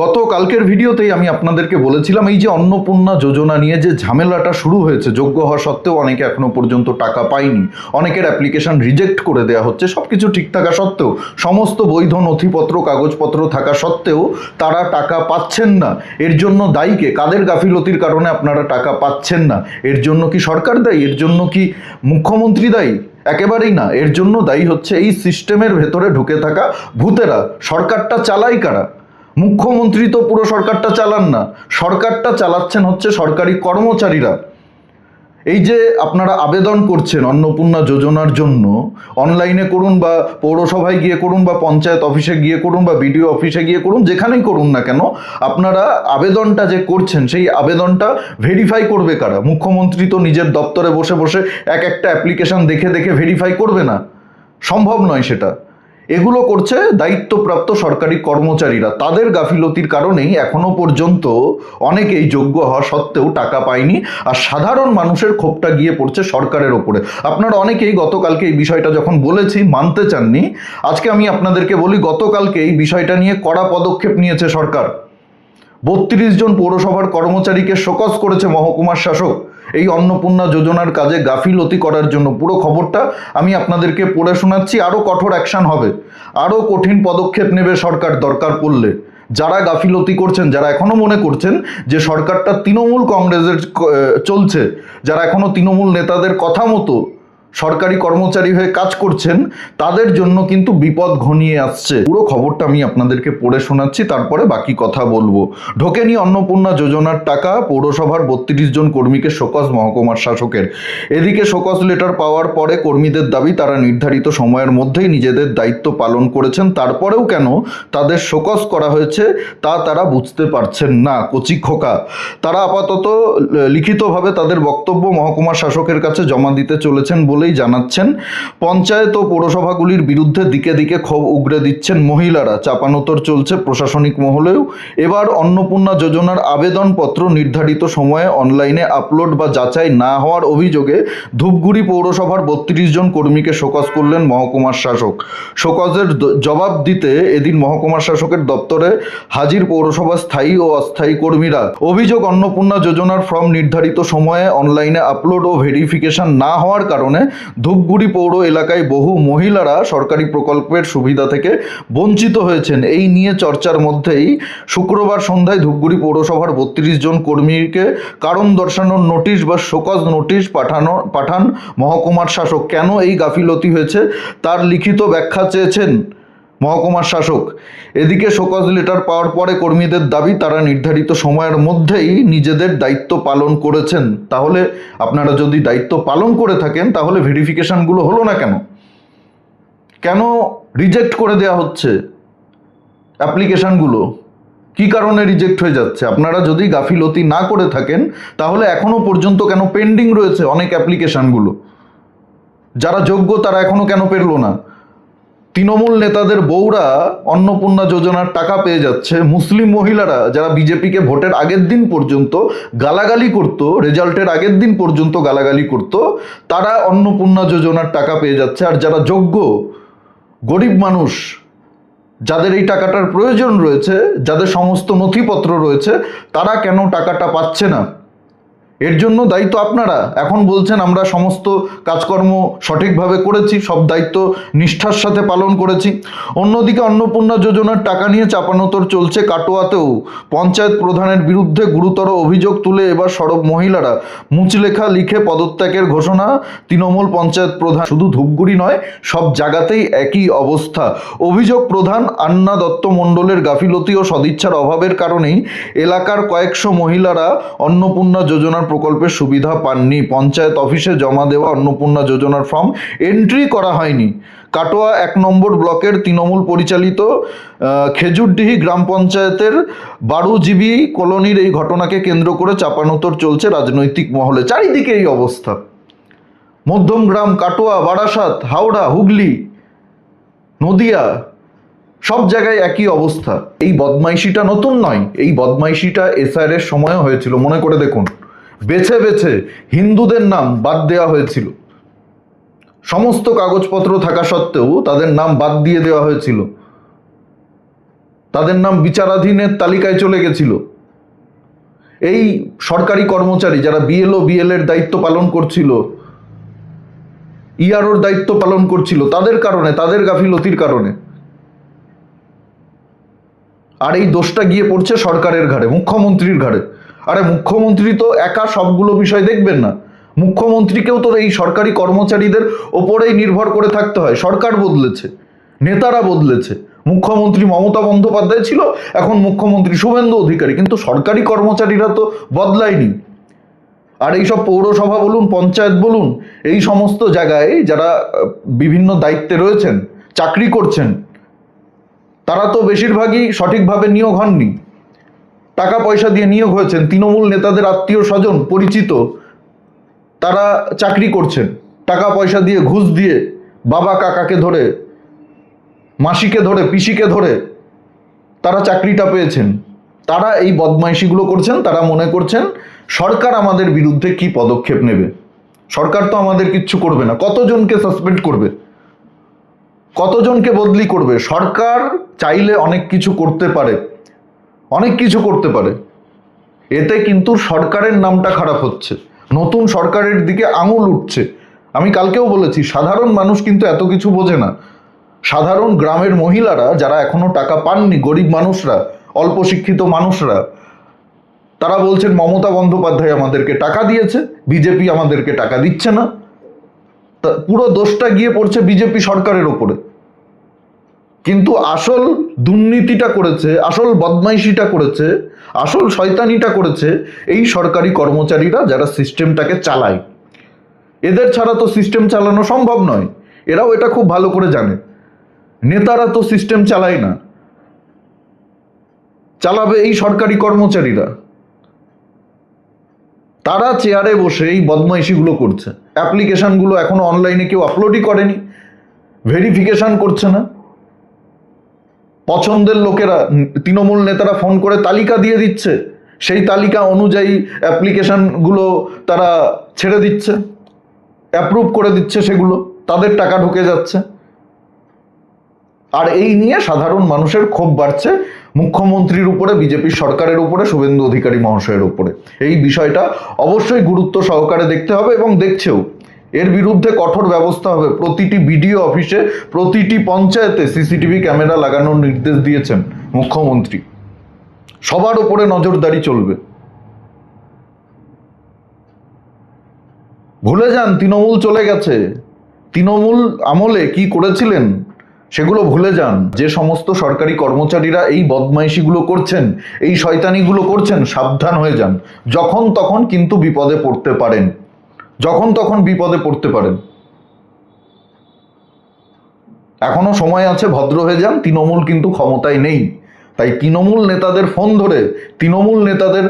গতকালকের ভিডিওতেই আমি আপনাদেরকে বলেছিলাম এই যে অন্নপূর্ণা যোজনা নিয়ে যে ঝামেলাটা শুরু হয়েছে, যোগ্য হওয়া সত্ত্বেও অনেকে এখনো পর্যন্ত টাকা পায়নি, অনেকের অ্যাপ্লিকেশন রিজেক্ট করে দেওয়া হচ্ছে, সব কিছু ঠিক থাকা সত্ত্বেও, সমস্ত বৈধ নথিপত্র কাগজপত্র থাকা সত্ত্বেও তারা টাকা পাচ্ছেন না। এর জন্য দায়ী কে? কাদের গাফিলতির কারণে আপনারা টাকা পাচ্ছেন না? এর জন্য কি সরকার দায়ী? এর জন্য কি মুখ্যমন্ত্রী দায়ী? একেবারেই না। এর জন্য দায়ী হচ্ছে এই সিস্টেমের ভেতরে ঢুকে থাকা ভূতেরা। সরকারটা চালায় কারা? মুখ্যমন্ত্রী তো পুরো সরকারটা চালান না, সরকারটা চালাচ্ছেন হচ্ছে সরকারি কর্মচারীরা। এই যে আপনারা আবেদন করছেন অন্নপূর্ণা যোজনার জন্য, অনলাইনে করুন বা পৌরসভায় গিয়ে করুন বা পঞ্চায়েত অফিসে গিয়ে করুন বা বিডিও অফিসে গিয়ে করুন, যেখানেই করুন না কেন, আপনারা আবেদনটা যে করছেন সেই আবেদনটা ভেরিফাই করবে কারা? মুখ্যমন্ত্রী তো নিজের দপ্তরে বসে বসে এক একটা অ্যাপ্লিকেশন দেখে দেখে ভেরিফাই করবে না, সম্ভব নয় সেটা। এগুলো করছে দায়িত্বপ্রাপ্ত সরকারি কর্মচারীরা। তাদের গাফিলতির কারণেই এখনো পর্যন্ত অনেকেই যোগ্য হওয়া সত্ত্বেও টাকা পায়নি, আর সাধারণ মানুষের ক্ষোভটা গিয়ে পড়ছে সরকারের ওপরে। আপনারা অনেকেই গতকালকে এই বিষয়টা যখন বলেছি মানতে চাননি। আজকে আমি আপনাদেরকে বলি, গতকালকে এই বিষয়টা নিয়ে কড়া পদক্ষেপ নিয়েছে সরকার। 32 জন পৌরসভার কর্মচারীকে শোকজ করেছে মহকুমার শাসক এই অন্নপূর্ণা যোজনার কাজে গাফিলতি করার জন্য। পুরো খবরটা আমি আপনাদেরকে পড়ে শোনাচ্ছি। আরও কঠোর অ্যাকশন হবে, আরও কঠিন পদক্ষেপ নেবে সরকার দরকার পড়লে। যারা গাফিলতি করছেন, যারা এখনো মনে করছেন যে সরকারটা তৃণমূল কংগ্রেসের চলছে, যারা এখনো তৃণমূল নেতাদের কথা মতো সরকারি কর্মচারী হয়ে কাজ করছেন, তাদের জন্য কিন্তু বিপদ ঘনিয়ে আসছে। পুরো খবরটা আমি আপনাদেরকে পড়ে শোনাচ্ছি, তারপরে বাকি কথা বলবো। ঢোকেনি অন্নপূর্ণা যোজনার টাকা, পৌরসভার 32 জন কর্মীকে শোকজ মহকুমার শাসকের। এদিকে শোকজ লেটার পাওয়ার পরে কর্মীদের দাবি তারা নির্ধারিত সময়ের মধ্যেই নিজেদের দায়িত্ব পালন করেছেন, তারপরেও কেন তাদের শোকজ করা হয়েছে তা তারা বুঝতে পারছেন না। কচি খোকা। তারা আপাতত লিখিতভাবে তাদের বক্তব্য মহকুমার শাসকের কাছে জমা দিতে চলেছেন বলেই জানাচ্ছেন। পঞ্চায়েত ও পৌরসভাগুলির বিরুদ্ধে দিকে দিকে ক্ষোভ উগরে দিচ্ছেন মহিলারা। চাপানোতর চলছে প্রশাসনিক মহলেও। এবার অন্নপূর্ণা যোজনার আবেদনপত্র নির্ধারিত সময়ে অনলাইনে আপলোড বা যাচাই না হওয়ার অভিযোগে ধূপগুড়ি পৌরসভার 32 জন কর্মীকে শোকজ করলেন মহকুমার শাসক। শোকজের জবাব দিতে এদিন মহকুমার শাসকের দপ্তরে হাজির পৌরসভার স্থায়ী ও অস্থায়ী কর্মীরা। অভিযোগ, অন্নপূর্ণা যোজনার ফর্ম নির্ধারিত সময়ে অনলাইনে আপলোড ও ভেরিফিকেশন না হওয়ার কারণে ধূপগুড়ি পৌর এলাকায় বহু মহিলারা সরকারি প্রকল্পের সুবিধা থেকে বঞ্চিত হয়েছেন। এই নিয়ে চর্চার মধ্যেই শুক্রবার সন্ধ্যায় ধূপগুড়ি পৌরসভার 32 জন কর্মীকে কারণ দর্শানোর নোটিশ বা শোকজ নোটিশ পাঠান মহকুমার শাসক। কেন এই গাফিলতি হয়েছে তার লিখিত ব্যাখ্যা চেয়েছেন মহকুমার শাসক। এদিকে শোকজ লেটার পাওয়ার পরে কর্মীদের দাবি তারা নির্ধারিত সময়ের মধ্যেই নিজেদের দায়িত্ব পালন করেছেন। তাহলে আপনারা যদি দায়িত্ব পালন করে থাকেন, তাহলে ভেরিফিকেশনগুলো হলো না কেন? কেন রিজেক্ট করে দেওয়া হচ্ছে অ্যাপ্লিকেশনগুলো? কি কারণে রিজেক্ট হয়ে যাচ্ছে? আপনারা যদি গাফিলতি না করে থাকেন, তাহলে এখনো পর্যন্ত কেন পেন্ডিং রয়েছে অনেক অ্যাপ্লিকেশনগুলো? যারা যোগ্য তারা এখনো কেন পেরলো না? তৃণমূল নেতাদের বউরা অন্নপূর্ণা যোজনার টাকা পেয়ে যাচ্ছে, মুসলিম মহিলারা যারা বিজেপিকে ভোটের আগের দিন পর্যন্ত গালাগালি করতো, রেজাল্টের আগের দিন পর্যন্ত গালাগালি করতো, তারা অন্নপূর্ণা যোজনার টাকা পেয়ে যাচ্ছে। আর যারা যোগ্য গরিব মানুষ, যাদের এই টাকাটার প্রয়োজন রয়েছে, যাদের সমস্ত নথিপত্র রয়েছে, তারা কেন টাকাটা পাচ্ছে না? এর জন্য দায়িত্ব আপনারা। এখন বলছেন আমরা সমস্ত কাজকর্ম সঠিকভাবে করেছি, সব দায়িত্ব নিষ্ঠার সাথে পালন করেছি। অন্যদিকে অন্নপূর্ণা যোজনার টাকা নিয়ে চাপানোতর চলছে কাটোয়াতেও। পঞ্চায়েত প্রধানের বিরুদ্ধে গুরুতর অভিযোগ তুলে এবার সরব মহিলারা। মুচলেখা লিখে পদত্যাগের ঘোষণা তৃণমূল পঞ্চায়েত প্রধান। শুধু ধূপগুড়ি নয়, সব জায়গাতেই একই অবস্থা। অভিযোগ, প্রধান আন্না দত্ত মণ্ডলের গাফিলতি ও সদিচ্ছার অভাবের কারণেই এলাকার কয়েকশো মহিলারা অন্নপূর্ণা যোজনার প্রকল্পের সুবিধা পাননি। পঞ্চায়েত অফিসে জমা দেওয়া অন্নপূর্ণা যোজনার ফর্ম এন্ট্রি করা হয়নি। কাটোয়া 1 নম্বর ব্লকের তৃণমূল পরিচালিত খেজুরডিহি গ্রাম পঞ্চায়েতের 12 জিবি কলোনির এই ঘটনাকে কেন্দ্র করে চাপানোতর চলছে রাজনৈতিক মহলে। চারিদিকে এই অবস্থা। মধ্যমগ্রাম, কাটোয়া, বারাসাত, হাওড়া, হুগলি, নদিয়া, সব জায়গায় একই অবস্থা। এই বদমাইশিটা নতুন নয়, এই বদমাইশিটা এসআর এর সময়ও হয়েছিল। মনে করে দেখুন, বেছে বেছে হিন্দুদের নাম বাদ দেওয়া হয়েছিল। সমস্ত কাগজপত্র থাকা সত্ত্বেও তাদের নাম বাদ দিয়ে দেওয়া হয়েছিল। তাদের নাম বিচারাধীনের তালিকায় চলে গেছিল। এই সরকারি কর্মচারী যারা বিএলও বিএল-এর দায়িত্ব পালন করছিল, ইআরওর দায়িত্ব পালন করছিল, তাদের কারণে, তাদের গাফিলতির কারণে। আর এই দোষটা গিয়ে পড়ছে সরকারের ঘাড়ে, মুখ্যমন্ত্রীর ঘাড়ে। আরে মুখ্যমন্ত্রী তো একা সবগুলো বিষয় দেখবেন না, মুখ্যমন্ত্রীকেও তো এই সরকারি কর্মচারীদের ওপরেই নির্ভর করে থাকতে হয়। সরকার বদলেছে, নেতারা বদলেছে। মুখ্যমন্ত্রী মমতা বন্দ্যোপাধ্যায় ছিল, এখন মুখ্যমন্ত্রী শুভেন্দু অধিকারী, কিন্তু সরকারি কর্মচারীরা তো বদলায়নি। আর এইসব পৌরসভা বলুন, পঞ্চায়েত বলুন, এই সমস্ত জায়গায় যারা বিভিন্ন দায়িত্বে রয়েছেন, চাকরি করছেন, তারা তো বেশিরভাগই সঠিকভাবে নিয়োগ হননি, টাকা পয়সা দিয়ে নিয়োগ হয়েছেন। তৃণমূল নেতাদের আত্মীয় স্বজন পরিচিত তারা চাকরি করছেন, টাকা পয়সা দিয়ে, ঘুষ দিয়ে, বাবা কাকাকে ধরে, মাসিকে ধরে, পিসিকে ধরে তারা চাকরিটা পেয়েছেন। তারা এই বদমাইশিগুলো করছেন। তারা মনে করছেন সরকার আমাদের বিরুদ্ধে কি পদক্ষেপ নেবে। সরকার তো আমাদের কিচ্ছু করবে না। কতজনকে সাসপেন্ড করবে, কতজনকে বদলি করবে? সরকার চাইলে অনেক কিছু করতে পারে, অনেক কিছু করতে পারে। এতে কিন্তু সরকারের নামটা খারাপ হচ্ছে, নতুন সরকারের দিকে আঙুল উঠছে। আমি কালকেও বলেছি, সাধারণ মানুষ কিন্তু এত কিছু বোঝে না। সাধারণ গ্রামের মহিলারা যারা এখনো টাকা পাননি, গরিব মানুষরা, অল্প শিক্ষিত মানুষরা, তারা বলছেন মমতা বন্দ্যোপাধ্যায় আমাদেরকে টাকা দিয়েছে, বিজেপি আমাদেরকে টাকা দিচ্ছে না। তা পুরো দোষটা গিয়ে পড়ছে বিজেপি সরকারের ওপরে। কিন্তু আসল দুর্নীতিটা করেছে, আসল বদমাইশিটা করেছে, আসল শয়তানিটা করেছে এই সরকারি কর্মচারীরা যারা সিস্টেমটাকে চালায়। এদের ছাড়া তো সিস্টেম চালানো সম্ভব নয়, এরাও এটা খুব ভালো করে জানে। নেতারা তো সিস্টেম চালায় না, চালাবে এই সরকারি কর্মচারীরা। তারা চেয়ারে বসে এই বদমাইশিগুলো করছে। অ্যাপ্লিকেশনগুলো এখনো অনলাইনে কেউ আপলোডই করেনি, ভেরিফিকেশন করছে না। পছন্দের লোকেরা, তৃণমূল নেতারা ফোন করে তালিকা দিয়ে দিচ্ছে, সেই তালিকা অনুযায়ী অ্যাপ্লিকেশনগুলো তারা ছেড়ে দিচ্ছে, অ্যাপ্রুভ করে দিচ্ছে, সেগুলো তাদের টাকা ঢুকে যাচ্ছে। আর এই নিয়ে সাধারণ মানুষের ক্ষোভ বাড়ছে মুখ্যমন্ত্রীর উপরে, বিজেপি সরকারের উপরে, শুভেন্দু অধিকারী মহাশয়ের উপরে। এই বিষয়টা অবশ্যই গুরুত্ব সহকারে দেখতে হবে এবং দেখছেও। এর বিরুদ্ধে কঠোর ব্যবস্থা হবে। প্রতিটি বিডিও অফিসে, প্রতিটি পঞ্চায়েতে সিসিটিভি ক্যামেরা লাগানোর নির্দেশ দিয়েছেন মুখ্যমন্ত্রী। সবার উপরে নজরদারি চলবে। ভুলে যান তৃণমূল চলে গেছে, তৃণমূল আমলে কি করেছিলেন সেগুলো ভুলে যান। যে সমস্ত সরকারি কর্মচারীরা এই বদমাইশিগুলো করছেন, এই শয়তানিগুলো করছেন, সাবধান হয়ে যান। যখন তখন কিন্তু বিপদে পড়তে পারেন, যখন তখন বিপদে পড়তে পারেন। এখনো সময় আছে, ভদ্র হয়ে যান। তৃণমূল কিন্তু ক্ষমতায় নেই, তাই তৃণমূল নেতাদের ফোন ধরে, তৃণমূল নেতাদের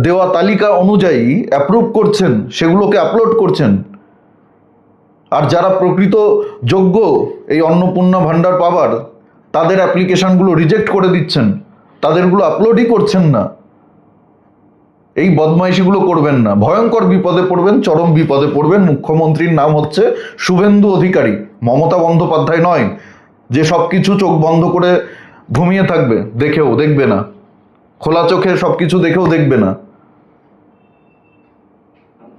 দেওয়া তালিকা অনুযায়ী অ্যাপ্রুভ করছেন, সেগুলোকে আপলোড করছেন। আর যারা প্রকৃত যোগ্য এই অন্নপূর্ণা ভাণ্ডার পাবার, তাদের অ্যাপ্লিকেশনগুলো রিজেক্ট করে দিচ্ছেন, তাদেরগুলো আপলোডই করছেন না। এই বদমাইশিগুলো করবেন না, ভয়ঙ্কর বিপদে পড়বেন, চরম বিপদে পড়বেন। মুখ্যমন্ত্রীর নাম হচ্ছে শুভেন্দু অধিকারী, মমতা বন্দ্যোপাধ্যায় নয়, যে সব কিছু চোখ বন্ধ করে ঘুমিয়ে থাকবে, দেখেও দেখবে না, খোলা চোখে সব কিছু দেখেও দেখবে না।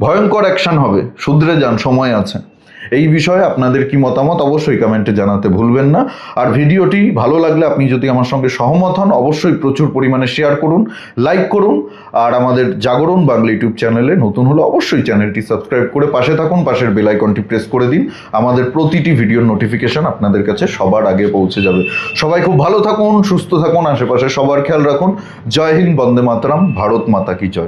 ভয়ঙ্কর অ্যাকশন হবে, শুধরে যান, সময় আছে। এই বিষয়ে আপনাদের কি মতামত অবশ্যই কমেন্টে জানাতে ভুলবেন না। আর ভিডিওটি ভালো লাগলে আপনি যদি আমার সঙ্গে সহমত হন, অবশ্যই প্রচুর পরিমাণে শেয়ার করুন, লাইক করুন। আর আমাদের জাগরণ বাংলা ইউটিউব চ্যানেলে নতুন হলে অবশ্যই চ্যানেলটি সাবস্ক্রাইব করে পাশে থাকুন, পাশের বেল আইকনটি প্রেস করে দিন। আমাদের প্রতিটি ভিডিওর নোটিফিকেশন আপনাদের কাছে সবার আগে পৌঁছে যাবে। সবাই খুব ভালো থাকুন, সুস্থ থাকুন, আশেপাশে সবার খেয়াল রাখুন। জয় হিন্দ, বন্দে মাতরম, ভারত মাতা কি জয়।